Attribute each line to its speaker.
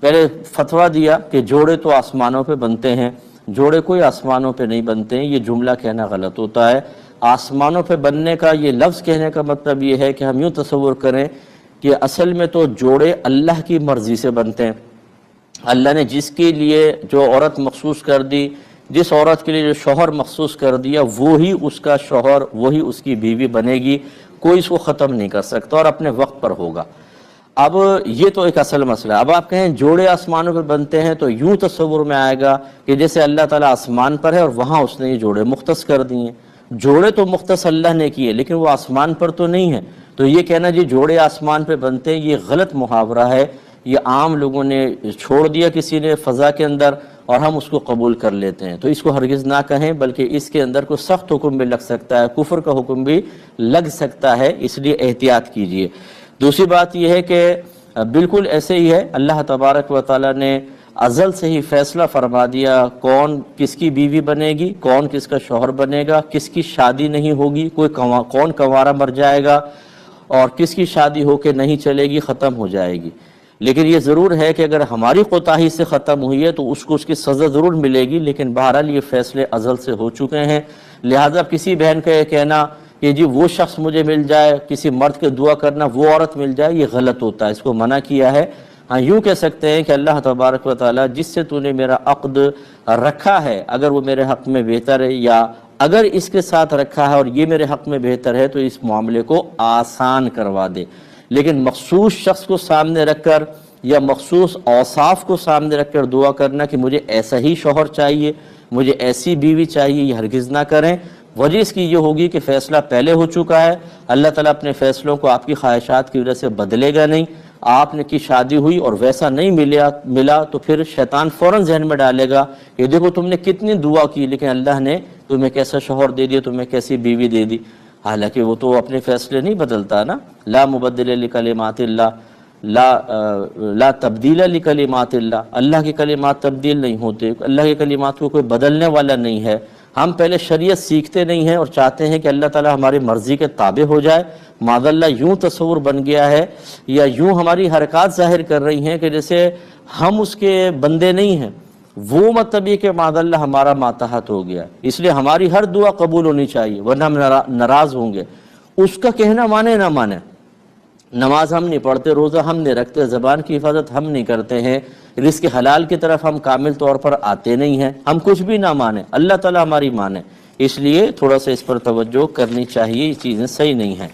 Speaker 1: پہلے فتویٰ دیا کہ جوڑے تو آسمانوں پہ بنتے ہیں، جوڑے کوئی آسمانوں پہ نہیں بنتے ہیں، یہ جملہ کہنا غلط ہوتا ہے۔ آسمانوں پہ بننے کا یہ لفظ کہنے کا مطلب یہ ہے کہ ہم یوں تصور کریں کہ اصل میں تو جوڑے اللہ کی مرضی سے بنتے ہیں۔ اللہ نے جس کے لیے جو عورت مخصوص کر دی، جس عورت کے لیے جو شوہر مخصوص کر دیا، وہی اس کا شوہر، وہی اس کی بیوی بنے گی، کوئی اس کو ختم نہیں کر سکتا اور اپنے وقت پر ہوگا۔ اب یہ تو ایک اصل مسئلہ ہے۔ اب آپ کہیں جوڑے آسمانوں پر بنتے ہیں تو یوں تصور میں آئے گا کہ جیسے اللہ تعالیٰ آسمان پر ہے اور وہاں اس نے یہ جوڑے مختص کر دیے۔ جوڑے تو مختص اللہ نے کیے لیکن وہ آسمان پر تو نہیں ہے، تو یہ کہنا جی جوڑے آسمان پہ بنتے ہیں، یہ غلط محاورہ ہے۔ یہ عام لوگوں نے چھوڑ دیا کسی نے فضا کے اندر اور ہم اس کو قبول کر لیتے ہیں، تو اس کو ہرگز نہ کہیں، بلکہ اس کے اندر کوئی سخت حکم بھی لگ سکتا ہے، کفر کا حکم بھی لگ سکتا ہے، اس لیے احتیاط کیجئے۔ دوسری بات یہ ہے کہ بالکل ایسے ہی ہے، اللہ تبارک و تعالیٰ نے ازل سے ہی فیصلہ فرما دیا کون کس کی بیوی بنے گی، کون کس کا شوہر بنے گا، کس کی شادی نہیں ہوگی، کون کنوارا مر جائے گا اور کس کی شادی ہو کے نہیں چلے گی، ختم ہو جائے گی۔ لیکن یہ ضرور ہے کہ اگر ہماری کوتاہی سے ختم ہوئی ہے تو اس کو اس کی سزا ضرور ملے گی، لیکن بہرحال یہ فیصلے ازل سے ہو چکے ہیں۔ لہٰذا کسی بہن کا یہ کہنا کہ جی وہ شخص مجھے مل جائے، کسی مرد کے دعا کرنا وہ عورت مل جائے، یہ غلط ہوتا ہے، اس کو منع کیا ہے۔ ہاں یوں کہہ سکتے ہیں کہ اللہ تبارک و تعالیٰ جس سے تو نے میرا عقد رکھا ہے اگر وہ میرے حق میں بہتر ہے، یا اگر اس کے ساتھ رکھا ہے اور یہ میرے حق میں بہتر ہے تو اس معاملے کو آسان کروا دے۔ لیکن مخصوص شخص کو سامنے رکھ کر یا مخصوص اوصاف کو سامنے رکھ کر دعا کرنا کہ مجھے ایسا ہی شوہر چاہیے، مجھے ایسی بیوی چاہیے، یہ ہرگز نہ کریں۔ وجہ اس کی یہ ہوگی کہ فیصلہ پہلے ہو چکا ہے، اللہ تعالیٰ اپنے فیصلوں کو آپ کی خواہشات کی وجہ سے بدلے گا نہیں۔ آپ نے کی شادی ہوئی اور ویسا نہیں ملا تو پھر شیطان فوراً ذہن میں ڈالے گا کہ دیکھو تم نے کتنی دعا کی لیکن اللہ نے تمہیں کیسا شوہر دے دیا، تمہیں کیسی بیوی دے دی۔ حالانکہ وہ تو اپنے فیصلے نہیں بدلتا نا، لا مبدل لکلمات اللہ، لا تبدیل لکلمات اللہ، اللہ کے کلمات تبدیل نہیں ہوتے، اللہ کے کلمات کو کوئی بدلنے والا نہیں ہے۔ ہم پہلے شریعت سیکھتے نہیں ہیں اور چاہتے ہیں کہ اللہ تعالیٰ ہماری مرضی کے تابع ہو جائے۔ معاذ اللہ یوں تصور بن گیا ہے یا یوں ہماری حرکات ظاہر کر رہی ہیں کہ جیسے ہم اس کے بندے نہیں ہیں، وہ مطلب یہ کہ معاذ اللہ ہمارا ماتحت ہو گیا، اس لیے ہماری ہر دعا قبول ہونی چاہیے ورنہ ہم ناراض ہوں گے۔ اس کا کہنا مانے نہ مانے، نماز ہم نہیں پڑھتے، روزہ ہم نہیں رکھتے، زبان کی حفاظت ہم نہیں کرتے ہیں، رزق حلال کی طرف ہم کامل طور پر آتے نہیں ہیں، ہم کچھ بھی نہ مانیں، اللہ تعالیٰ ہماری مانے، اس لیے تھوڑا سا اس پر توجہ کرنی چاہیے، یہ چیزیں صحیح نہیں ہیں۔